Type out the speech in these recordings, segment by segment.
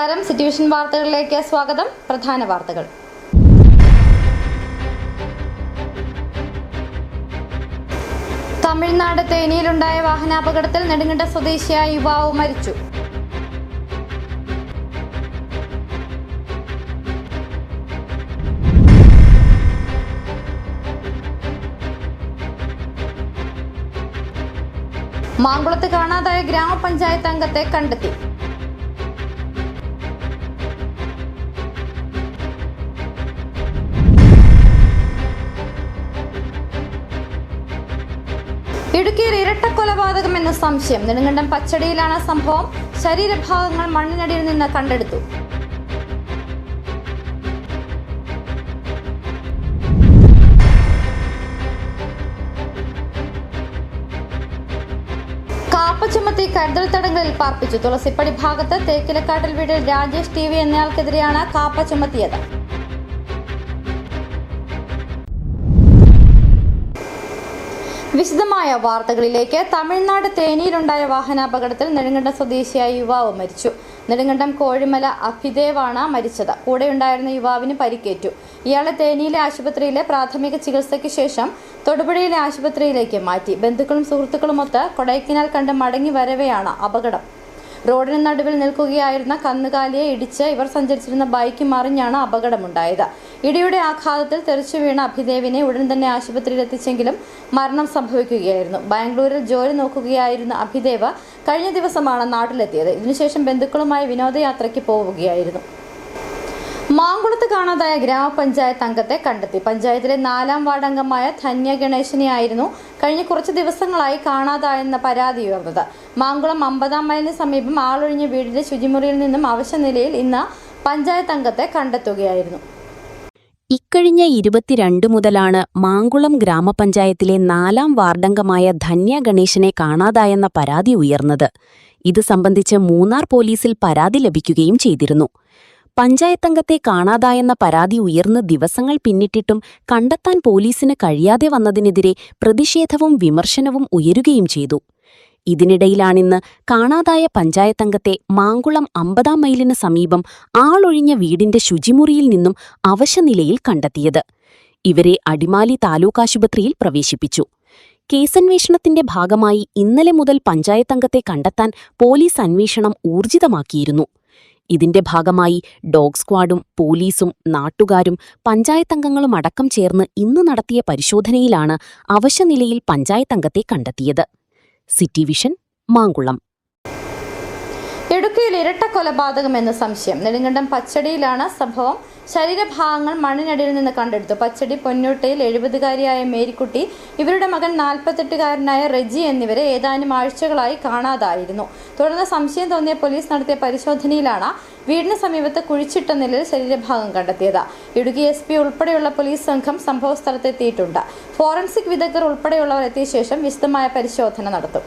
നമസ്കാരം, city vision വാർത്തകളിലേക്ക് സ്വാഗതം. പ്രധാന വാർത്തകൾ. തമിഴ്നാട് തേനിയിലുണ്ടായ വാഹനാപകടത്തിൽ നെടുങ്കണ്ടം സ്വദേശിയായ യുവാവ് മരിച്ചു. മാങ്കുളത്ത് കാണാതായ ഗ്രാമപഞ്ചായത്ത് അംഗത്തെ കണ്ടെത്തി. ഇടുക്കിയിൽ ഇരട്ടക്കൊലപാതകമെന്ന സംശയം. നെടുങ്കണ്ടം പച്ചടിയിലാണ് സംഭവം. ശരീരഭാഗങ്ങൾ മണ്ണിനടിയിൽ നിന്ന് കണ്ടെടുത്തു. കാപ്പ ചുമത്തി കരുതൽ തടങ്കലിൽ പാർപ്പിച്ചു. തുളസിപ്പടി ഭാഗത്ത് തേക്കിലക്കാട്ടിൽ വീട്ടിൽ രാജേഷ് TV എന്നയാൾക്കെതിരെയാണ് കാപ്പ ചുമത്തിയത്. വിശദമായ വാർത്തകളിലേക്ക്. തമിഴ്നാട് തേനിയിലുണ്ടായ വാഹനാപകടത്തിൽ നെടുങ്കണ്ടം സ്വദേശിയായ യുവാവ് മരിച്ചു. നെടുങ്കണ്ടം കോഴിമല അഭിദേവാണ് മരിച്ചത്. കൂടെയുണ്ടായിരുന്ന യുവാവിന് പരിക്കേറ്റു. ഇയാളെ തേനിയിലെ ആശുപത്രിയിലെ പ്രാഥമിക ചികിത്സയ്ക്ക് ശേഷം തൊടുപുഴയിലെ ആശുപത്രിയിലേക്ക് മാറ്റി. ബന്ധുക്കളും സുഹൃത്തുക്കളുമൊത്ത് കൊടൈക്കനാൽ കണ്ട് മടങ്ങി വരവെയാണ് അപകടം. റോഡിന് നടുവിൽ നിൽക്കുകയായിരുന്ന കന്നുകാലിയെ ഇടിച്ച് ഇവർ സഞ്ചരിച്ചിരുന്ന ബൈക്ക് മറിഞ്ഞാണ് അപകടമുണ്ടായത്. ഇടിയുടെ ആഘാതത്തിൽ തെറിച്ചു വീണ അഭിദേവിനെ ഉടൻ തന്നെ ആശുപത്രിയിൽ എത്തിച്ചെങ്കിലും മരണം സംഭവിക്കുകയായിരുന്നു. ബാംഗ്ലൂരിൽ ജോലി നോക്കുകയായിരുന്ന അഭിദേവ് കഴിഞ്ഞ ദിവസമാണ് നാട്ടിലെത്തിയത്. ഇതിനുശേഷം ബന്ധുക്കളുമായി വിനോദയാത്രയ്ക്ക് പോവുകയായിരുന്നു. മാങ്കുളത്ത് കാണാതായ ഗ്രാമപഞ്ചായത്ത് അംഗത്തെ കണ്ടെത്തി. പഞ്ചായത്തിലെ 4ാം വാർഡ് അംഗമായ ധന്യ ഗണേശനെയായിരുന്നു കഴിഞ്ഞ കുറച്ച് ദിവസങ്ങളായി കാണാതായെന്ന പരാതി ഉയർന്നത്. മാങ്കുളം 50ാം മൈലിന് സമീപം ആളൊഴിഞ്ഞ വീടിന്റെ ശുചിമുറിയിൽ നിന്നും അവശനിലയിൽ ഇന്ന് പഞ്ചായത്ത് അംഗത്തെ കണ്ടെത്തുകയായിരുന്നു. ഇക്കഴിഞ്ഞ 22 മുതലാണ് മാങ്കുളം ഗ്രാമപഞ്ചായത്തിലെ 4ാം വാർഡംഗമായ ധന്യ ഗണേശനെ കാണാതായെന്ന പരാതി ഉയർന്നത്. ഇത് സംബന്ധിച്ച് മൂന്നാർ പോലീസിൽ പരാതി ലഭിക്കുകയും ചെയ്തിരുന്നു. പഞ്ചായത്തംഗത്തെ കാണാതായെന്ന പരാതി ഉയർന്ന് ദിവസങ്ങൾ പിന്നിട്ടിട്ടും കണ്ടെത്താൻ പോലീസിന് കഴിയാതെ വന്നതിനെതിരെ പ്രതിഷേധവും വിമർശനവും ഉയരുകയും ചെയ്തു. ഇതിനിടയിലാണിന്ന് കാണാതായ പഞ്ചായത്തംഗത്തെ മാങ്കുളം 50ാം മൈലിന് സമീപം ആളൊഴിഞ്ഞ വീടിന്റെ ശുചിമുറിയിൽ നിന്നും അവശനിലയിൽ കണ്ടെത്തിയത്. ഇവരെ അടിമാലി താലൂക്ക് ആശുപത്രിയിൽ പ്രവേശിപ്പിച്ചു. കേസന്വേഷണത്തിന്റെ ഭാഗമായി ഇന്നലെ മുതൽ പഞ്ചായത്തംഗത്തെ കണ്ടെത്താൻ പോലീസ് അന്വേഷണം ഊർജിതമാക്കിയിരുന്നു. ഇതിന്റെ ഭാഗമായി ഡോഗ് സ്ക്വാഡും പോലീസും നാട്ടുകാരും പഞ്ചായത്തംഗങ്ങളും അടക്കം ചേർന്ന് ഇന്ന് നടത്തിയ പരിശോധനയിലാണ് അവശനിലയിൽ പഞ്ചായത്തംഗത്തെ കണ്ടെത്തിയത്. City vision, Mankulam. ഇടുക്കിയിൽ ഇരട്ടക്കൊലപാതകമെന്ന സംശയം. നെടുങ്കണ്ടം പച്ചടിയിലാണ് സംഭവം. ശരീരഭാഗങ്ങൾ മണ്ണിനടിയിൽ നിന്ന് കണ്ടെടുത്തു. പച്ചടി പൊന്നോട്ടയിൽ 70കാരിയായ മേരിക്കുട്ടി, ഇവരുടെ മകൻ 48കാരനായ റെജി എന്നിവരെ ഏതാനും ആഴ്ചകളായി കാണാതായിരുന്നു. തുടർന്ന് സംശയം തോന്നിയ പോലീസ് നടത്തിയ പരിശോധനയിലാണ് വീടിന് സമീപത്ത് കുഴിച്ചിട്ട നിലയിൽ ശരീരഭാഗം കണ്ടെത്തിയത്. ഇടുക്കി SP ഉൾപ്പെടെയുള്ള പോലീസ് സംഘം സംഭവസ്ഥലത്തെത്തിയിട്ടുണ്ട്. ഫോറൻസിക് വിദഗ്ധർ ഉൾപ്പെടെയുള്ളവർ എത്തിയ ശേഷം വിശദമായ പരിശോധന നടത്തും.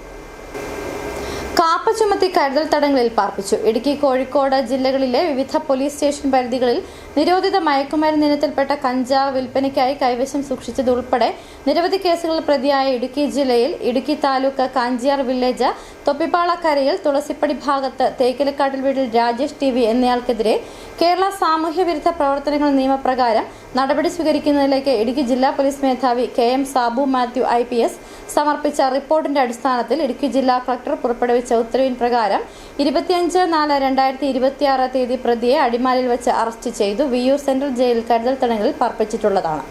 കാപ്പ ചുമത്തി കരുതൽ തടങ്കലിൽ പാർപ്പിച്ചു. ഇടുക്കി, കോഴിക്കോട് ജില്ലകളിലെ വിവിധ പോലീസ് സ്റ്റേഷൻ പരിധികളിൽ നിരോധിത മയക്കുമരുന്ന് ഇനത്തിൽപ്പെട്ട കഞ്ചാവ് വിൽപ്പനയ്ക്കായി കൈവശം സൂക്ഷിച്ചതുൾപ്പെടെ നിരവധി കേസുകളിൽ പ്രതിയായ ഇടുക്കി ജില്ലയിൽ ഇടുക്കി താലൂക്ക് കാഞ്ചിയാർ വില്ലേജ് തൊപ്പിപ്പാളക്കരയിൽ തുളസിപ്പടി ഭാഗത്ത് തേക്കിലക്കാട്ടിൽ വീട്ടിൽ രാജേഷ് TV എന്നയാൾക്കെതിരെ കേരള സാമൂഹ്യവിരുദ്ധ പ്രവർത്തനങ്ങൾ നിയമപ്രകാരം നടപടി സ്വീകരിക്കുന്നതിലേക്ക് ഇടുക്കി ജില്ലാ പോലീസ് മേധാവി KM സാബു മാത്യു IPS സമർപ്പിച്ച റിപ്പോർട്ടിന്റെ അടിസ്ഥാനത്തിൽ ഇടുക്കി ജില്ലാ കളക്ടർ പുറപ്പെടുവിച്ച ഉത്തരവിൻ പ്രകാരം 25/4/2026 തീയതി പ്രതിയെ അടിമാലിയിൽ വെച്ച് അറസ്റ്റ് ചെയ്തു. വിയൂർ സെൻട്രൽ ജയിലിൽ കരുതൽ തടങ്കലിൽ പാർപ്പിച്ചിട്ടുള്ളതാണ്.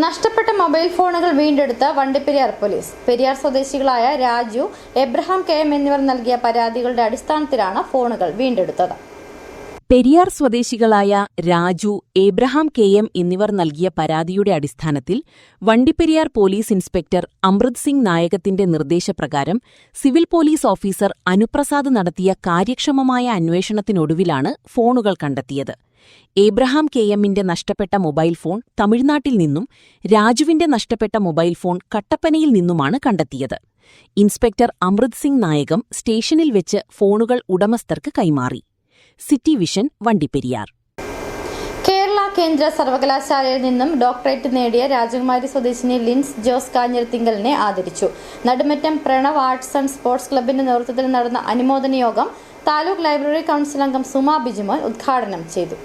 നഷ്ടപ്പെട്ട മൊബൈൽ ഫോണുകൾ വീണ്ടെടുത്ത വണ്ടിപ്പെരിയാർ പോലീസ്. പെരിയാർ സ്വദേശികളായ രാജു, എബ്രഹാം KM എന്നിവർ നൽകിയ പരാതികളുടെ അടിസ്ഥാനത്തിലാണ് ഫോണുകൾ വീണ്ടെടുത്തത്. പെരിയാർ സ്വദേശികളായ രാജു, എബ്രഹാം KM എന്നിവർ നൽകിയ പരാതിയുടെ അടിസ്ഥാനത്തിൽ വണ്ടിപ്പെരിയാർ പോലീസ് ഇൻസ്പെക്ടർ അമൃത് സിംഗ് നായകത്തിന്റെ നിർദ്ദേശപ്രകാരം സിവിൽ പോലീസ് ഓഫീസർ അനുപ്രസാദ് നടത്തിയ കാര്യക്ഷമമായ അന്വേഷണത്തിനൊടുവിലാണ് ഫോണുകൾ കണ്ടെത്തിയത്. എബ്രഹാം KMന്റെ നഷ്ടപ്പെട്ട മൊബൈൽ ഫോൺ തമിഴ്നാട്ടിൽ നിന്നും രാജുവിന്റെ നഷ്ടപ്പെട്ട മൊബൈൽ ഫോൺ കട്ടപ്പനയിൽ നിന്നുമാണ് കണ്ടെത്തിയത്. ഇൻസ്പെക്ടർ അമൃത് സിംഗ് നായകം സ്റ്റേഷനിൽ വെച്ച് ഫോണുകൾ ഉടമസ്ഥർക്ക് കൈമാറി. City vision, Vandiperiyar. കേരള കേന്ദ്ര സർവകലാശാലയിൽ നിന്നും ഡോക്ടറേറ്റ് നേടിയ രാജകുമാരി സ്വദേശിനി ലിൻസ് ജോസ് കാഞ്ഞിരത്തിങ്കലിനെ ആദരിച്ചു. Nadumattam Pranav arts and sports ക്ലബിന്റെ നേതൃത്വത്തിൽ നടന്ന അനുമോദന യോഗം താലൂക്ക് ലൈബ്രറി കൗൺസിൽ അംഗം സുമ ബിജുമോൻ ഉദ്ഘാടനം ചെയ്തു.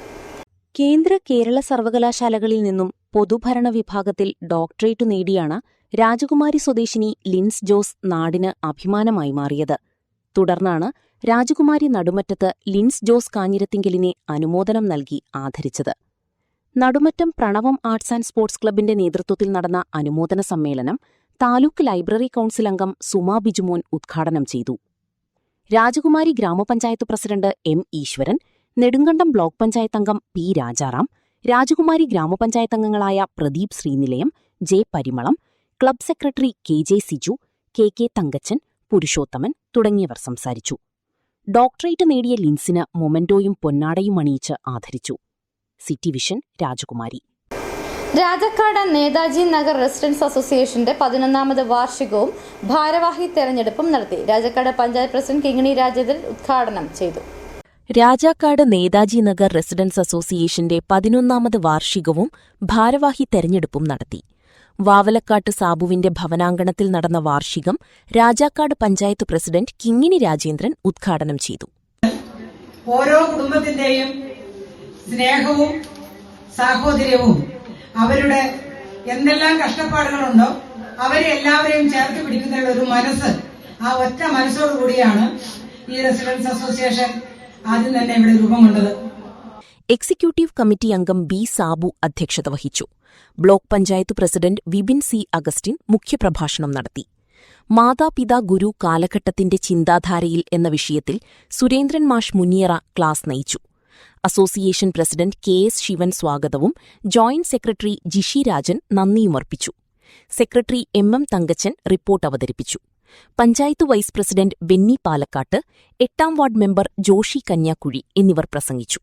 കേന്ദ്ര കേരള സർവകലാശാലകളിൽ നിന്നും പൊതുഭരണ വിഭാഗത്തിൽ ഡോക്ടറേറ്റ് നേടിയാണ് രാജകുമാരി സ്വദേശിനി ലിൻസ് ജോസ് നാടിന് അഭിമാനമായി മാറിയത്. തുടർന്നാണ് രാജകുമാരി നടുമറ്റത്ത് ലിൻസ് ജോസ് കാഞ്ഞിരത്തിങ്കലിനെ അനുമോദനം നൽകി ആദരിച്ചത്. Nadumattam Pranavam arts and sports ക്ലബിന്റെ നേതൃത്വത്തിൽ നടന്ന അനുമോദന സമ്മേളനം താലൂക്ക് ലൈബ്രറി കൗൺസിൽ അംഗം സുമ ബിജുമോൻ ഉദ്ഘാടനം ചെയ്തു. രാജകുമാരി ഗ്രാമപഞ്ചായത്ത് പ്രസിഡന്റ് എം ഈശ്വരൻ, നെടുങ്കണ്ടം ബ്ലോക്ക് പഞ്ചായത്ത് അംഗം പി രാജാറാം, രാജകുമാരി ഗ്രാമപഞ്ചായത്ത് അംഗങ്ങളായ പ്രദീപ് ശ്രീനിലയം, ജെ പരിമളം, club secretary K J Siju, K K Thankachan, Purushothaman തുടങ്ങിയവർ സംസാരിച്ചു. ഡോക്ടറേറ്റ് നേടിയ ലിൻസിന് മൊമെന്റോയും പൊന്നാടയും അണിയിച്ച് ആദരിച്ചു. സിറ്റി വിഷൻ രാജകുമാരി. രാജാക്കാട് നേതാജി നഗർ റെസിഡൻസ് അസോസിയേഷന്റെ 11ാമത് വാർഷികവും ഭാരവാഹി തെരഞ്ഞെടുപ്പും നടത്തി. രാജാക്കാട് പഞ്ചായത്ത് പ്രസിഡന്റ് കിങ്ങിണി രാജേന്ദ്രൻ ഉദ്ഘാടനം ചെയ്തു. രാജാക്കാട് നേതാജി നഗർ റെസിഡൻസ് അസോസിയേഷന്റെ 11ാമത് വാർഷികവും ഭാരവാഹി തെരഞ്ഞെടുപ്പും നടത്തി. വാവലക്കാട്ട് സാബുവിന്റെ ഭവനാങ്കണത്തിൽ നടന്ന വാർഷികം രാജാക്കാട് പഞ്ചായത്ത് പ്രസിഡന്റ് കിങ്ങിണി രാജേന്ദ്രൻ ഉദ്ഘാടനം ചെയ്തു. ഓരോ കുടുംബത്തിന്റെയും സ്നേഹവും സാഹോദര്യവും അവരുടെ എന്തെല്ലാം കഷ്ടപ്പാടുകളുണ്ടോ അവരെ എല്ലാവരെയും ചേർത്ത് പിടിക്കുന്ന ഒരു മനസ്സ്, ആ ഒറ്റ മനസ്സോടുകൂടിയാണ് ഈ റെസിഡൻസ് അസോസിയേഷൻ ആദ്യം തന്നെ ഇവിടെ രൂപം കൊണ്ടത്. എക്സിക്യൂട്ടീവ് കമ്മിറ്റി അംഗം ബി സാബു അധ്യക്ഷത വഹിച്ചു. Block panchayat president Vipin C Augustine മുഖ്യപ്രഭാഷണം നടത്തി. മാതാപിതാ ഗുരു കാലഘട്ടത്തിന്റെ ചിന്താധാരയിൽ എന്ന വിഷയത്തിൽ സുരേന്ദ്രൻ മാഷ് മുനിയറ ക്ലാസ് നയിച്ചു. Association president K S Sivan സ്വാഗതവും ജോയിന്റ് സെക്രട്ടറി ജിഷി രാജൻ നന്ദിയുമർപ്പിച്ചു. Secretary M M Thankachan report അവതരിപ്പിച്ചു. Panchayat vice president Benny Palakkatt, 8ാം വാർഡ് മെമ്പർ ജോഷി കന്യാക്കുഴി എന്നിവർ പ്രസംഗിച്ചു.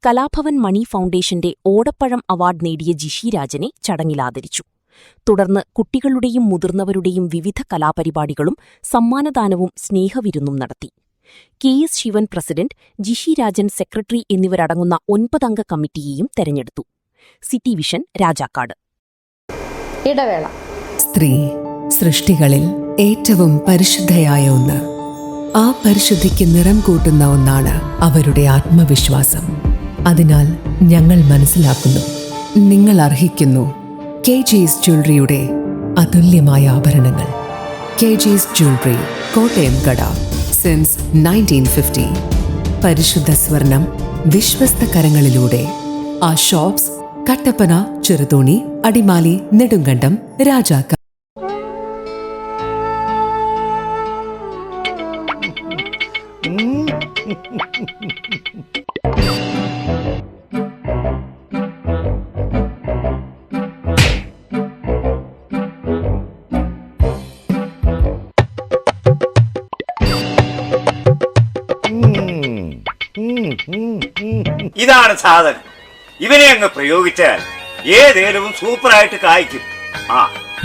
കലാഭവൻ മണി ഫൗണ്ടേഷന്റെ ഓടപ്പഴം അവാർഡ് നേടിയ ജിഷി രാജനെ ചടങ്ങിൽ ആദരിച്ചു. തുടർന്ന് കുട്ടികളുടെയും മുതിർന്നവരുടെയും വിവിധ കലാപരിപാടികളും സമ്മാനദാനവും സ്നേഹവിരുന്നും നടത്തി. K S Sivan president, Jishi Rajan secretary എന്നിവരടങ്ങുന്ന 9 അംഗ കമ്മിറ്റിയെയും തെരഞ്ഞെടുത്തു. City vision Rajakkad. ഇടവേള. സ്ത്രീ സൃഷ്ടികളിൽ ഏറ്റവും പരിശുദ്ധയായ ഒന്ന്. ആ പരിശുദ്ധിക്ക് നിറം കൂട്ടുന്ന ഒന്നാണ് അവരുടെ ആത്മവിശ്വാസം. അതിനാൽ ഞങ്ങൾ മനസ്സിലാക്കുന്നു, നിങ്ങൾ അർഹിക്കുന്നു KJ's ജ്വല്ലറിയുടെ അതുല്യമായ ആഭരണങ്ങൾ. KJ's ജ്വല്ലറി, കോട്ടയം കട, സിൻസ് 1950. പരിശുദ്ധ സ്വർണം വിശ്വസ്ത കരങ്ങളിലൂടെ. ആ ഷോപ്സ് കട്ടപ്പന, ചെറുതോണി, അടിമാലി, നെടുങ്കണ്ടം, രാജാക്കാട്. ഇതാണ് സാധനം. ഇവനെ അങ്ങ് പ്രയോഗിച്ചാൽ ഏതേലും സൂപ്പറായിട്ട് കായ്ക്കും.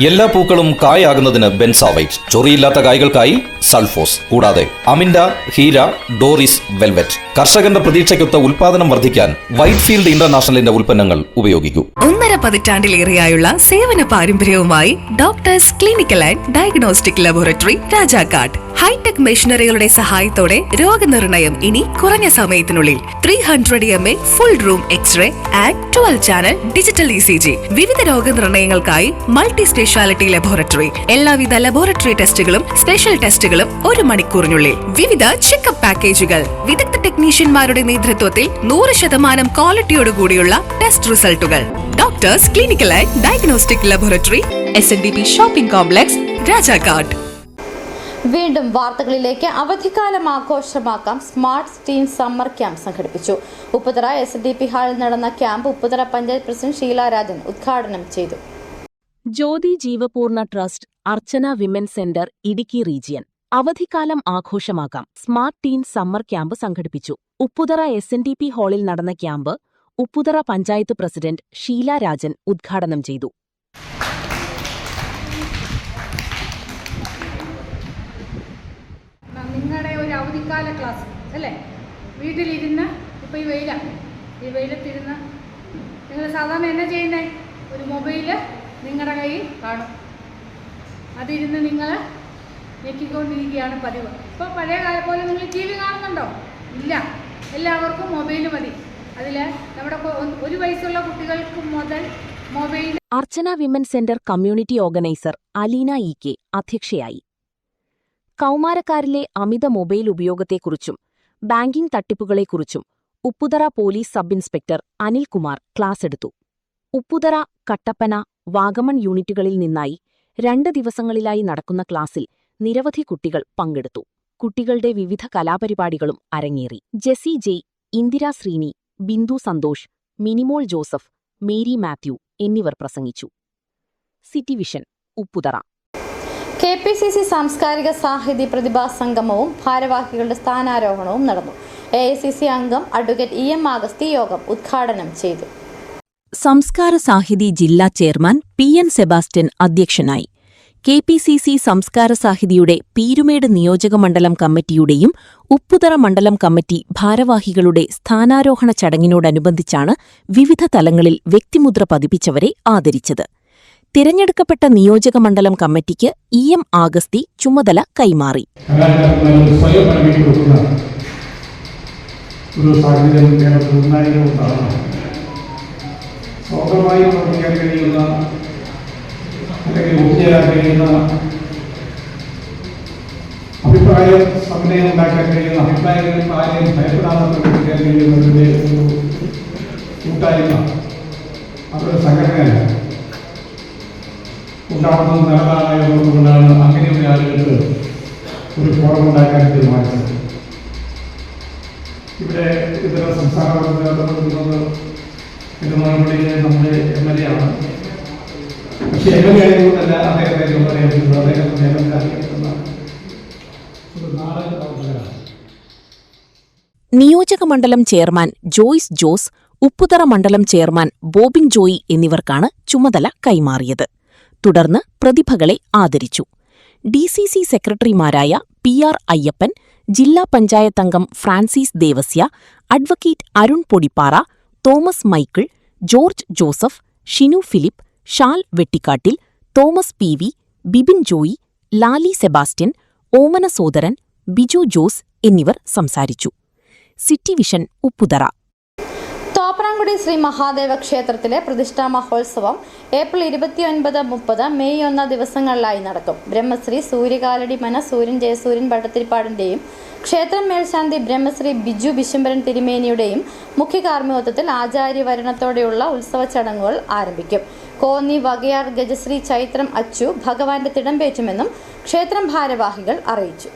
എല്ലാ പൂക്കളും കായാകുന്നതിന് ബെൻസാവൈറ്റ്, ചൊറിയില്ലാത്ത കായ്കൾക്കായി സൾഫോസ്, കൂടാതെ അമിൻഡ, ഹീര, ഡോറിസ്, വെൽവെറ്റ്. കർഷകന്റെ പ്രതീക്ഷയ്ക്കൊത്ത ഉൽപാദനം വർദ്ധിക്കാൻ വൈറ്റ്ഫീൽഡ് ഇന്റർനാഷണലിന്റെ ഉൽപ്പന്നങ്ങൾ ഉപയോഗിക്കൂ. 1.5 പതിറ്റാണ്ടിലേറെയായുള്ള സേവന പാരമ്പര്യവുമായി doctors clinical and diagnostic laboratory Rajakkad. Hi-tech മെഷീനറികളുടെ സഹായത്തോടെ രോഗനിർണയം ഇനി കുറഞ്ഞ സമയത്തിനുള്ളിൽ. 300 mA full room x-ray and 12 channel digital ECG. വിവിധ രോഗനിർണയങ്ങൾക്കായി മൾട്ടി സ്പെഷ്യാലിറ്റി ലബോറട്ടറി. എല്ലാവിധ ലബോറട്ടറി ടെസ്റ്റുകളും സ്പെഷ്യൽ ടെസ്റ്റുകളും 1 മണിക്കൂറിനുള്ളിൽ. വിവിധ ചെക്കപ്പ് പാക്കേജുകൾ. വിദഗ്ധ ടെക്നീഷ്യന്മാരുടെ നേതൃത്വത്തിൽ 100% ക്വാളിറ്റിയോടുകൂടിയുള്ള ടെസ്റ്റ് റിസൾട്ടുകൾ. Doctors clinical and diagnostic laboratory, SNDP shopping complex, Rajakkad. വീണ്ടും വാർത്തകളിലേക്ക്. അവധിക്കാലം ആഘോഷമാക്കാം, സ്മാർട്ട് ടീം സമ്മർ ക്യാമ്പ് സംഘടിപ്പിച്ചു. ഉപ്പുതറ SNDP ഹാളിൽ നടന്ന ക്യാമ്പ് ഉപ്പുതറ പഞ്ചായത്ത് പ്രസിഡന്റ് ഷീല രാജൻ ഉദ്ഘാടനം ചെയ്തു. Jyothi Jeevapoorna trust, Archana women centre, Idukki region. അവധിക്കാലം ആഘോഷമാക്കാം, സ്മാർട്ട് ടീം സമ്മർ ക്യാമ്പ് സംഘടിപ്പിച്ചു. ഉപ്പുതറ SNDP ഹാളിൽ നടന്ന ക്യാമ്പ് ഉപ്പുതറ പഞ്ചായത്ത് പ്രസിഡന്റ് ഷീല രാജൻ ഉദ്ഘാടനം ചെയ്തു. നിങ്ങളുടെ ഒരു അവധിക്കാല ക്ലാസ് അല്ലേ, വീട്ടിലിരുന്ന് ഇപ്പോൾ ഈ വെയിലത്തിരുന്ന് നിങ്ങൾ സാധാരണ എന്നാ ചെയ്യുന്നത്? ഒരു മൊബൈല് നിങ്ങളുടെ കയ്യിൽ കാണും, അതിരുന്ന് നിങ്ങൾ ഞെക്കിക്കൊണ്ടിരിക്കുകയാണ് പതിവ്. ഇപ്പോൾ പഴയ കാലം പോലെ നിങ്ങൾ TV കാണുന്നുണ്ടോ? ഇല്ല, എല്ലാവർക്കും മൊബൈൽ മതി. അതിൽ നമ്മുടെ 1 വയസ്സുള്ള കുട്ടികൾക്ക് മുതൽ mobile. Archana women centre community organiser Aleena EK അധ്യക്ഷയായി. കൗമാരക്കാരിലെ അമിത മൊബൈൽ ഉപയോഗത്തെക്കുറിച്ചും ബാങ്കിംഗ് തട്ടിപ്പുകളെക്കുറിച്ചും Upputhara police sub inspector Anilkumar ക്ലാസെടുത്തു. ഉപ്പുതറ, കട്ടപ്പന, വാഗമൺ യൂണിറ്റുകളിൽ നിന്നായി 2 ദിവസങ്ങളിലായി നടക്കുന്ന ക്ലാസിൽ നിരവധി കുട്ടികൾ പങ്കെടുത്തു. കുട്ടികളുടെ വിവിധ കലാപരിപാടികളും അരങ്ങേറി. ജെസി ജെയ്, ഇന്ദിര ശ്രീനി, ബിന്ദു സന്തോഷ്, മിനിമോൾ ജോസഫ്, മേരി മാത്യു എന്നിവർ പ്രസംഗിച്ചു. City vision, Upputhara. KPCC സാംസ്കാരിക സാഹിതി പ്രതിഭാ സംഗമവും ഭാരവാഹികളുടെ സ്ഥാനാരോഹണവും നടന്നു. AICC അംഗം അഡ്വക്കേറ്റ് EM ആഗസ്തി യോഗം ഉദ്ഘാടനം ചെയ്തു. സംസ്കാര സാഹിതി ജില്ലാ ചെയർമാൻ PN സെബാസ്റ്റ്യൻ അധ്യക്ഷനായി. KPCC സംസ്കാര സാഹിതിയുടെ പീരുമേട് നിയോജകമണ്ഡലം കമ്മിറ്റിയുടെയും ഉപ്പുതറ മണ്ഡലം കമ്മിറ്റി ഭാരവാഹികളുടെ സ്ഥാനാരോഹണ ചടങ്ങിനോടനുബന്ധിച്ചാണ് വിവിധ തലങ്ങളിൽ വ്യക്തിമുദ്ര പതിപ്പിച്ചവരെ ആദരിച്ചത്. തിരഞ്ഞെടുക്കപ്പെട്ട നിയോജകമണ്ഡലം കമ്മിറ്റിക്ക് EM ആഗസ്തി ചുമതല കൈമാറി. സ്വന്തമായി പ്രവർത്തിക്കാൻ കഴിയുന്ന അല്ലെങ്കിൽ ഊർജ്ജരാൻ കഴിയുന്ന അഭിപ്രായ സമന്വയം ഉണ്ടാക്കാൻ കഴിയുന്ന അഭിപ്രായങ്ങൾക്ക് ആരെയും ഭയപ്പെടാതെ പ്രവർത്തിക്കാൻ കഴിയുന്നതിൻ്റെ ഒരു കൂട്ടായ്മ, അതൊരു സംഘടനയല്ല, ഉണ്ടാവുന്നത് നല്ലതാണെന്നുകൊണ്ടാണ് അങ്ങനെയുള്ള ആളുകൾക്ക് ഒരു ഫോറം ഉണ്ടാക്കാൻ തീരുമാനിച്ചത്. ഇവിടെ ഇതര സംസ്ഥാന നടത്തുന്നത് പെരുമാറുപടിയിലെ നമ്മുടെ MLA ആണ്. പക്ഷെ MLA ആയതുകൊണ്ടല്ല അദ്ദേഹത്തെ അറിയപ്പെടുന്നത്. അദ്ദേഹം നിയമത്തിൽ അറിയപ്പെടുന്ന ഒരു നാടൻ പ്രവർത്തകനാണ്. നിയോജകമണ്ഡലം ചെയർമാൻ ജോയ്സ് ജോസ്, ഉപ്പുതറ മണ്ഡലം ചെയർമാൻ ബോബിൻ ജോയി എന്നിവർക്കാണ് ചുമതല കൈമാറിയത്. തുടർന്ന് പ്രതിഭകളെ ആദരിച്ചു. DCC സെക്രട്ടറിമാരായ PR അയ്യപ്പൻ, ജില്ലാ പഞ്ചായത്ത് അംഗം Francis Devasya, advocate Arun Podippara, Thomas Michael, George Joseph, Shinu Philip, Shal വെട്ടിക്കാട്ടിൽ, Thomas PV, Bibin Joy, Lali Sebastian, Omana Sodaran, Biju Jose എന്നിവർ സംസാരിച്ചു. City vision, Upputhara. തോപ്രാംകുടി ശ്രീ മഹാദേവ ക്ഷേത്രത്തിലെ പ്രതിഷ്ഠാ മഹോത്സവം ഏപ്രിൽ 29, 30, മെയ് 1 ദിവസങ്ങളിലായി നടക്കും. ബ്രഹ്മശ്രീ സൂര്യകാലടി മന സൂര്യൻ ജയസൂര്യൻ ഭട്ടത്തിരിപ്പാടിന്റെയും ക്ഷേത്രം മേൽശാന്തി ബ്രഹ്മശ്രീ ബിജു വിശംബരൻ തിരുമേനിയുടെയും മുഖ്യ കാർമ്മികത്വത്തിൽ ആചാര്യവരണത്തോടെയുള്ള ഉത്സവ ചടങ്ങുകൾ ആരംഭിക്കും. കോന്നി വകയാർ ഗജശ്രീ ചൈത്രം അച്ചു ഭഗവാന്റെ തിടമ്പേറ്റുമെന്നും ക്ഷേത്രം ഭാരവാഹികൾ അറിയിച്ചു.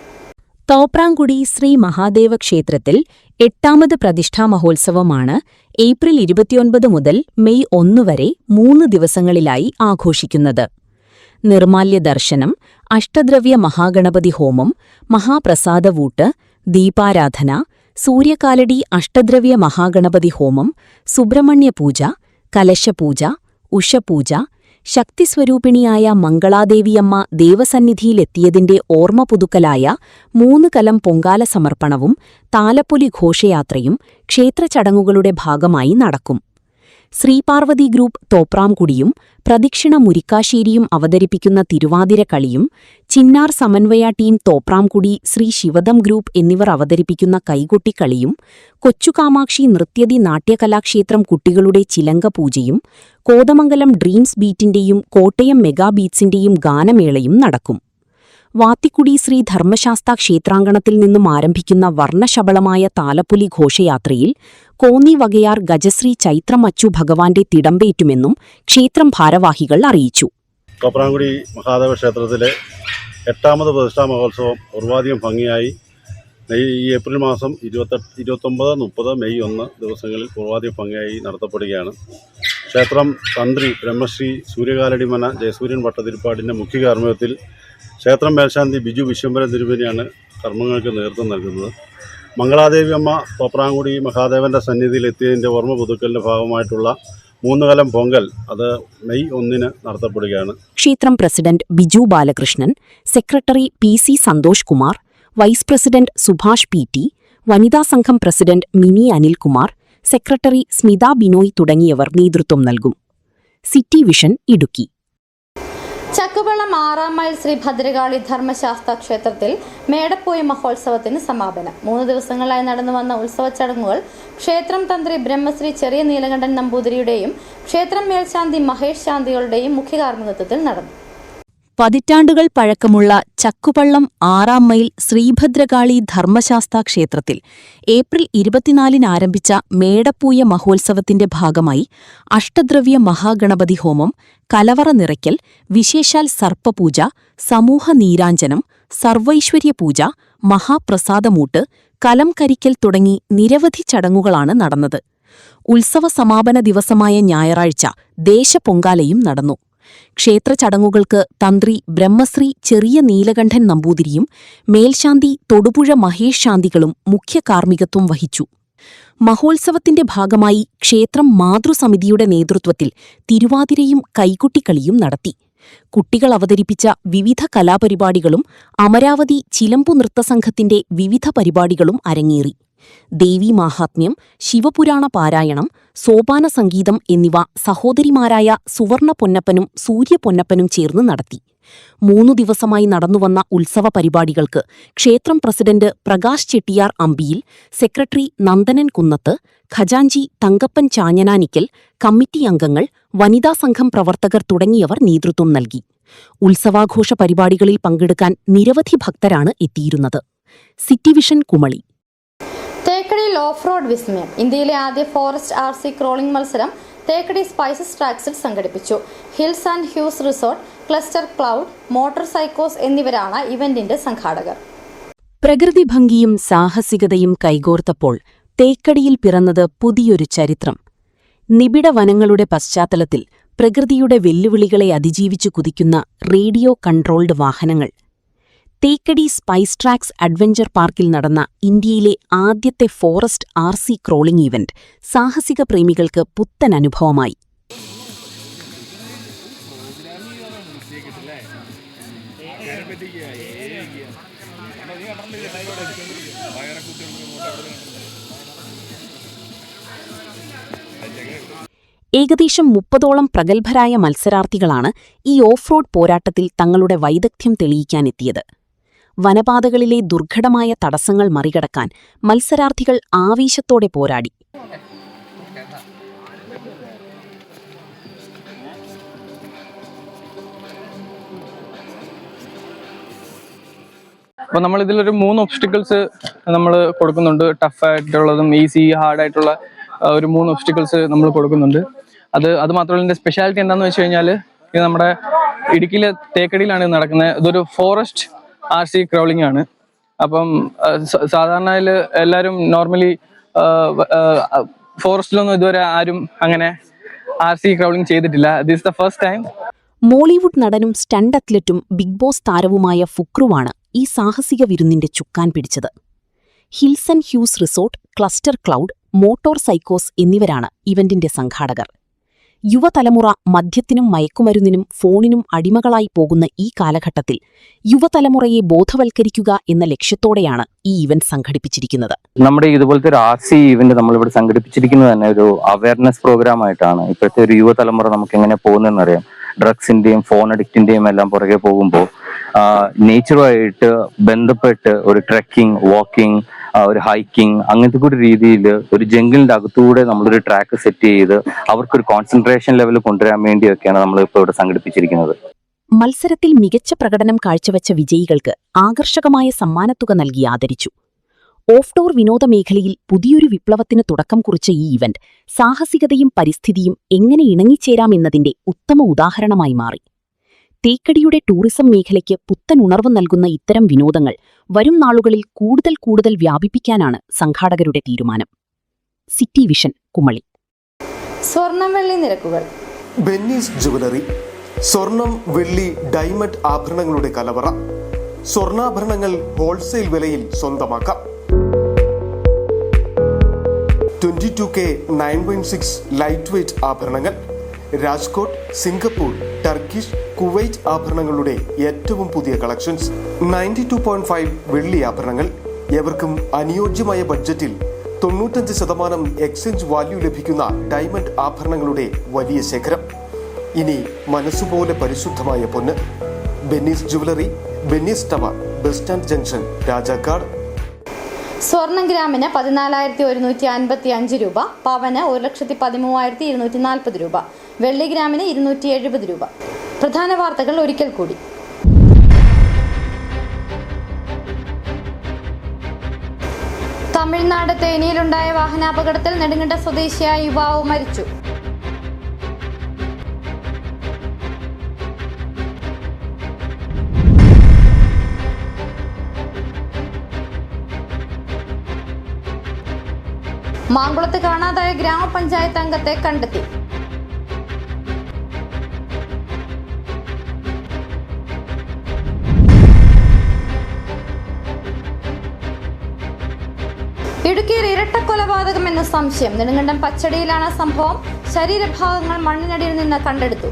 തോപ്രാംകുടി ശ്രീ മഹാദേവ ക്ഷേത്രത്തിൽ 8ാമത് പ്രതിഷ്ഠാ മഹോത്സവമാണ് ഏപ്രിൽ 29 മുതൽ മെയ് 1 വരെ 3 ദിവസങ്ങളിലായി ആഘോഷിക്കുന്നത്. നിർമാല്യ ദർശനം, അഷ്ടദ്രവ്യ മഹാഗണപതി ഹോമം, മഹാപ്രസാദവൂട്ട്, ദീപാരാധന, സൂര്യകാലടി അഷ്ടദ്രവ്യ മഹാഗണപതി ഹോമം, സുബ്രഹ്മണ്യപൂജ, കലശപൂജ, ഉഷപൂജ, ശക്തിസ്വരൂപിണിയായ മംഗളാദേവിയമ്മ ദേവസന്നിധിയിലെത്തിയതിന്റെ ഓർമ്മ പുതുക്കലായ 3 കലം പൊങ്കാല സമർപ്പണവും താലപ്പൊലി ഘോഷയാത്രയും ക്ഷേത്രചടങ്ങുകളുടെ ഭാഗമായി നടക്കും. ശ്രീപാർവതി ഗ്രൂപ്പ് തോപ്രാംകുടിയും പ്രദക്ഷിണ മുരിക്കാശ്ശേരിയും അവതരിപ്പിക്കുന്ന തിരുവാതിര കളിയും, ചിന്നാർ സമന്വയ ടീം തോപ്രാംകുടി ശ്രീ ശിവദം ഗ്രൂപ്പ് എന്നിവർ അവതരിപ്പിക്കുന്ന കൈകൊട്ടിക്കളിയും, കൊച്ചുകാമാക്ഷി നൃത്യതി നാട്യകലാക്ഷേത്രം കുട്ടികളുടെ ചിലങ്ക പൂജയും, കോതമംഗലം ഡ്രീംസ് ബീറ്റിന്റെയും കോട്ടയം മെഗാ ബീറ്റ്സിന്റെയും ഗാനമേളയും നടക്കും. വാത്തിക്കുടി ശ്രീ ധർമ്മശാസ്ത ക്ഷേത്രാങ്കണത്തിൽ നിന്നും ആരംഭിക്കുന്ന വർണ്ണശബളമായ താലപ്പൊലി ഘോഷയാത്രയിൽ കോന്നി വകയാർ ഗജശ്രീ ചൈത്രം അച്ചു ഭഗവാന്റെ തിടമ്പേറ്റുമെന്നും ക്ഷേത്രം ഭാരവാഹികൾ അറിയിച്ചു. തോപ്രാംകുടി മഹാദേവ ക്ഷേത്രത്തിലെ 8ാമത് പ്രതിഷ്ഠാ മഹോത്സവം പൂർവാധികം ഭംഗിയായി ഈ ഏപ്രിൽ മാസം 29, 30, മെയ് 1 ദിവസങ്ങളിൽ പൂർവാധികം ഭംഗിയായി നടത്തപ്പെടുകയാണ്. ക്ഷേത്രം തന്ത്രി ബ്രഹ്മശ്രീ സൂര്യകാലടിമന ജയസൂര്യൻ ഭട്ടതിരിപ്പാടിൻ്റെ മുഖ്യ കാർമ്മികത്തിൽ ക്ഷേത്രം മേൽശാന്തി ബിജു വിശംബരൻ തിരുമേനിയാണ് കർമ്മങ്ങൾക്ക് നേതൃത്വം നൽകുന്നത്. മംഗളാദേവി അമ്മ തോപ്രാംകുടി മഹാദേവന്റെ സന്നിധിയിൽ എത്തിയതിൻ്റെ ഓർമ്മ പുതുക്കലിൻ്റെ ഭാഗമായിട്ടുള്ള 3 കലം പൊങ്കൽ അത് മെയ് 1 നടത്തപ്പെടുകയാണ്. ക്ഷേത്രം president Biju Balakrishnan, secretary PC Santhosh Kumar, vice president Subhash PT, വനിതാ സംഘം പ്രസിഡന്റ് മിനി അനിൽകുമാർ, സെക്രട്ടറി സ്മിത ബിനോയ് തുടങ്ങിയവർ നേതൃത്വം നൽകും. City vision, Idukki. Chakkuvallam 6 mile Sri Bhadrakali Dharmashastra ക്ഷേത്രത്തിൽ മേടപ്പൂയ മഹോത്സവത്തിന് സമാപനം. 3 ദിവസങ്ങളായി നടന്നുവന്ന ഉത്സവ ചടങ്ങുകൾ ക്ഷേത്രം തന്ത്രി ബ്രഹ്മശ്രീ ചെറിയ നീലകണ്ഠൻ നമ്പൂതിരിയുടെയും ക്ഷേത്രം മേൽശാന്തി മഹേഷ് ശാന്തികളുടെയും മുഖ്യ കാർമ്മികത്വത്തിൽ നടന്നു. പതിറ്റാണ്ടുകൾ പഴക്കമുള്ള ചക്കുപള്ളം 6 മൈൽ ശ്രീഭദ്രകാളി ധർമ്മശാസ്താ ക്ഷേത്രത്തിൽ ഏപ്രിൽ 24 ആരംഭിച്ച മേടപ്പൂയ മഹോത്സവത്തിന്റെ ഭാഗമായി അഷ്ടദ്രവ്യ മഹാഗണപതി ഹോമം, കലവറ നിറയ്ക്കൽ, വിശേഷാൽ സർപ്പപൂജ, സമൂഹ നീരാഞ്ജനം, സർവൈശ്വര്യ പൂജ, മഹാപ്രസാദമൂട്ട്, കലം കരിക്കൽ തുടങ്ങി നിരവധി ചടങ്ങുകളാണ് നടന്നത്. ഉത്സവ സമാപന ദിവസമായ ഞായറാഴ്ച ദേശപൊങ്കാലയും നടന്നു. ക്ഷേത്ര ചടങ്ങുകൾക്ക് തന്ത്രി ബ്രഹ്മശ്രീ ചെറിയ നീലകണ്ഠൻ നമ്പൂതിരിയും മേൽശാന്തി തൊടുപുഴ മഹേഷ് ശാന്തികളും മുഖ്യ കാർമ്മികത്വം വഹിച്ചു. മഹോത്സവത്തിന്റെ ഭാഗമായി ക്ഷേത്രം മാതൃസമിതിയുടെ നേതൃത്വത്തിൽ തിരുവാതിരയും കൈകൊട്ടിക്കളിയും നടത്തി. കുട്ടികൾ അവതരിപ്പിച്ച വിവിധ കലാപരിപാടികളും അമരാവതി ചിലമ്പു നൃത്തസംഘത്തിന്റെ വിവിധ പരിപാടികളും അരങ്ങേറി. ദേവീമാഹാത്മ്യം, ശിവപുരാണ പാരായണം, സോപാന സംഗീതം എന്നിവ സഹോദരിമാരായ സുവർണ പൊന്നപ്പനും സൂര്യ പൊന്നപ്പനും ചേർന്ന് നടത്തി. 3 ദിവസമായി നടന്നുവന്ന ഉത്സവ പരിപാടികൾക്ക് ക്ഷേത്രം പ്രസിഡന്റ് പ്രകാശ് ചെട്ടിയാർ അമ്പിയിൽ, സെക്രട്ടറി നന്ദനൻ കുന്നത്ത്, ഖജാഞ്ചി തങ്കപ്പൻ ചാഞ്ഞനാനിക്കൽ, കമ്മിറ്റി അംഗങ്ങൾ, വനിതാ സംഘം പ്രവർത്തകർ തുടങ്ങിയവർ നേതൃത്വം നൽകി. ഉത്സവാഘോഷ പരിപാടികളിൽ പങ്കെടുക്കാൻ നിരവധി ഭക്തരാണ് എത്തിയിരുന്നത്. City vision Kumily. തേക്കടിയിൽ ഓഫ് റോഡ് വിസ്മയം. ഇന്ത്യയിലെ ആദ്യ ഫോറസ്റ്റ് RC ക്രോളിംഗ് മത്സരം തേക്കടി സ്പൈസസ് ട്രാക്സിൽ സംഘടിപ്പിച്ചു. Hills and hues resort, cluster cloud, motor സൈക്കോസ് എന്നിവരാണ് ഇവന്റിന്റെ സംഘാടകർ. പ്രകൃതി ഭംഗിയും സാഹസികതയും കൈകോർത്തപ്പോൾ തേക്കടിയിൽ പിറന്നത് പുതിയൊരു ചരിത്രം. നിബിഡ വനങ്ങളുടെ പശ്ചാത്തലത്തിൽ പ്രകൃതിയുടെ വെല്ലുവിളികളെ അതിജീവിച്ചു കുതിക്കുന്ന റേഡിയോ കൺട്രോൾഡ് വാഹനങ്ങൾ. തേക്കടി സ്പൈസ് ട്രാക്സ് അഡ്വഞ്ചർ പാർക്കിൽ നടന്ന ഇന്ത്യയിലെ ആദ്യത്തെ ഫോറസ്റ്റ് RC ക്രോളിംഗ് ഇവന്റ് സാഹസിക പ്രേമികൾക്ക് പുത്തൻ അനുഭവമായി. ഏകദേശം 30ഓളം പ്രഗത്ഭരായ മത്സരാർത്ഥികളാണ് ഈ ഓഫ് റോഡ് പോരാട്ടത്തിൽ തങ്ങളുടെ വൈദഗ്ധ്യം തെളിയിക്കാനെത്തിയത്. വനപാതകളിലെ ദുർഘടമായ തടസ്സങ്ങൾ മറികടക്കാൻ മത്സരാർത്ഥികൾ ആവേശത്തോടെ പോരാടി. അപ്പോൾ നമ്മൾ ഇതിലൊരു 3 ഒബ്സ്റ്റിക്കിൾസ് നമ്മൾ കൊടുക്കുന്നുണ്ട്. ടഫായിട്ടുള്ളതും ഈസി ഹാർഡായിട്ടുള്ള ഒരു 3 ഒബ്സ്റ്റിക്കിൾസ് നമ്മൾ കൊടുക്കുന്നുണ്ട്. അത് മാത്രമല്ല ഇതിൻ്റെ സ്പെഷ്യാലിറ്റി എന്താണെന്ന് വെച്ച് കഴിഞ്ഞാൽ ഇത് നമ്മുടെ ഇടുക്കിയിലെ തേക്കടിയിലാണ് നടക്കുന്നത്. ഇതൊരു ഫോറസ്റ്റ് RC ക്രൗളിംഗ് ആണ്. അപ്പം സാധാരണ എല്ലാവരും നോർമലി ഫോറസ്റ്റിലൊന്നും ഇതുവരെ ആരും അങ്ങനെ RC ക്രൗളിംഗ് ചെയ്തിട്ടില്ല. This the first time. Mollywood നടനും സ്റ്റണ്ട് അത്ലറ്റും ബിഗ് ബോസ് താരവുമായ ഫുക്രുവാണ് ഈ സാഹസിക വിരുന്നിന്റെ ചുക്കാൻ പിടിച്ചത്. Hills and hues resort, cluster cloud, motor സൈക്കോസ് എന്നിവരാണ് ഇവന്റിന്റെ സംഘാടകർ. യുവതലമുറ മദ്യത്തിനും മയക്കുമരുന്നിനും ഫോണിനും അടിമകളായി പോകുന്ന ഈ കാലഘട്ടത്തിൽ യുവതലമുറയെ ബോധവൽക്കരിക്കുക എന്ന ലക്ഷ്യത്തോടെയാണ് ഈ ഇവന്റ് സംഘടിപ്പിച്ചിരിക്കുന്നത്. നമ്മുടെ ഇതുപോലത്തെ ഒരു RC ഇവന്റ് നമ്മളിവിടെ സംഘടിപ്പിച്ചിരിക്കുന്നത് തന്നെ ഒരു അവയർനെസ് പ്രോഗ്രാം ആയിട്ടാണ്. ഇപ്പോഴത്തെ ഒരു യുവതലമുറ നമുക്ക് എങ്ങനെ പോകുന്നതെന്നറിയാം. ഡ്രഗ്സിന്റെയും ഫോൺ അഡിക്റ്റിന്റെയും എല്ലാം പുറകെ പോകുമ്പോൾ നേച്ചറുമായിട്ട് ബന്ധപ്പെട്ട് ഒരു ട്രെക്കിംഗ്, വാക്കിംഗ്, ഒരു ഹൈക്കിംഗ് അങ്ങനത്തെ കൂടി രീതിയിൽ ഒരു ജംഗിളിന്റെ അകത്തൂടെ നമ്മളൊരു ട്രാക്ക് സെറ്റ് ചെയ്ത് അവർക്കൊരു കോൺസെൻട്രേഷൻ ലെവൽ കൊണ്ടുവരാൻ വേണ്ടിയൊക്കെയാണ് നമ്മളിപ്പോൾ ഇവിടെ സംഘടിപ്പിച്ചിരിക്കുന്നത്. മത്സരത്തിൽ മികച്ച പ്രകടനം കാഴ്ചവെച്ച വിജയികൾക്ക് ആകർഷകമായ സമ്മാനത്തുക നൽകി ആദരിച്ചു. ഓഫ് ഡോർ വിനോദ മേഖലയിൽ പുതിയൊരു വിപ്ലവത്തിന് തുടക്കം കുറിച്ച ഈ ഇവന്റ് സാഹസികതയും പരിസ്ഥിതിയും എങ്ങനെ ഇണങ്ങിച്ചേരാമെന്നതിന്റെ ഉത്തമ ഉദാഹരണമായി മാറി. തേക്കടിയുടെ ടൂറിസം മേഖലയ്ക്ക് പുത്തൻ ഉണർവ് നൽകുന്ന ഇത്തരം വിനോദങ്ങൾ വരും നാളുകളിൽ കൂടുതൽ വ്യാപിപ്പിക്കാനാണ് സംഘാടകരുടെ തീരുമാനം. City vision Kumily. സ്വർണം വെള്ളി നിരക്കുകൾ. ബെന്നീസ് ജുവലറി, സ്വർണം, വെള്ളി, ഡയമണ്ട് ആഭരണങ്ങളുടെ കലവറ. സ്വർണ്ണാഭരണങ്ങൾ ഹോൾസെയിൽ വിലയിൽ സ്വന്തമാക്കാം. 22K 916 ലൈറ്റ് വെയ്റ്റ് ആഭരണങ്ങൾ. രാജ്കോട്ട്, സിംഗപ്പൂർ, ടർക്കിഷ്, കുവൈറ്റ് ആഭരണങ്ങളുടെ ഏറ്റവും പുതിയ കളക്ഷൻസ്. 92.5 വെള്ളി ആഭരണങ്ങൾ. എവർക്കും അനുയോജ്യമായ ബഡ്ജറ്റിൽ 95% എക്സ്ചേഞ്ച് വാല്യൂ ലഭിക്കുന്ന ഡയമണ്ട് ആഭരണങ്ങളുടെ വലിയ ശേഖരം. ഇനി മനസ്സുപോലെ പരിശുദ്ധമായ പൊന്ന്. Benny's jewellery, Benny's tower, bus stand junction, Rajakkad. സ്വർണം ഗ്രാമിന് 14,155 രൂപ, പവന് 1,13,240 രൂപ, വെള്ളി ഗ്രാമിന് 270 രൂപ. പ്രധാന വാർത്തകൾ ഒരിക്കൽ കൂടി. തമിഴ്നാട് തേനിയിലുണ്ടായ വാഹനാപകടത്തിൽ നെടുങ്കണ്ടം സ്വദേശിയായ യുവാവ് മരിച്ചു. മാങ്കുളത്ത് കാണാതായ ഗ്രാമപഞ്ചായത്ത് അംഗത്തെ കണ്ടെത്തി. ഇടുക്കിയിൽ ഇരട്ടക്കൊലപാതകമെന്ന സംശയം. നെടുങ്കണ്ടം പച്ചടിയിലാണ് സംഭവം. ശരീരഭാഗങ്ങൾ മണ്ണിനടിയിൽ നിന്ന് കണ്ടെടുത്തു.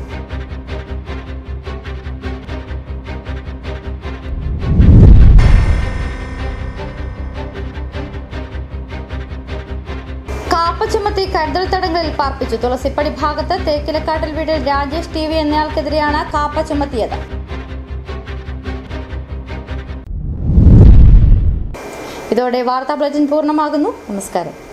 കാപ്പ ചുമത്തി കരുതൽ തടങ്കലിൽ പാർപ്പിച്ചു. തുളസിപ്പടി ഭാഗത്ത് തേക്കിലക്കാട്ടിൽ വീട്ടിൽ രാജേഷ് TV എന്നയാൾക്കെതിരെയാണ് കാപ്പ ചുമത്തിയത്. ഇതോടെ വാർത്താ ബുള്ളറ്റിൻ പൂർണ്ണമാകുന്നു. നമസ്കാരം.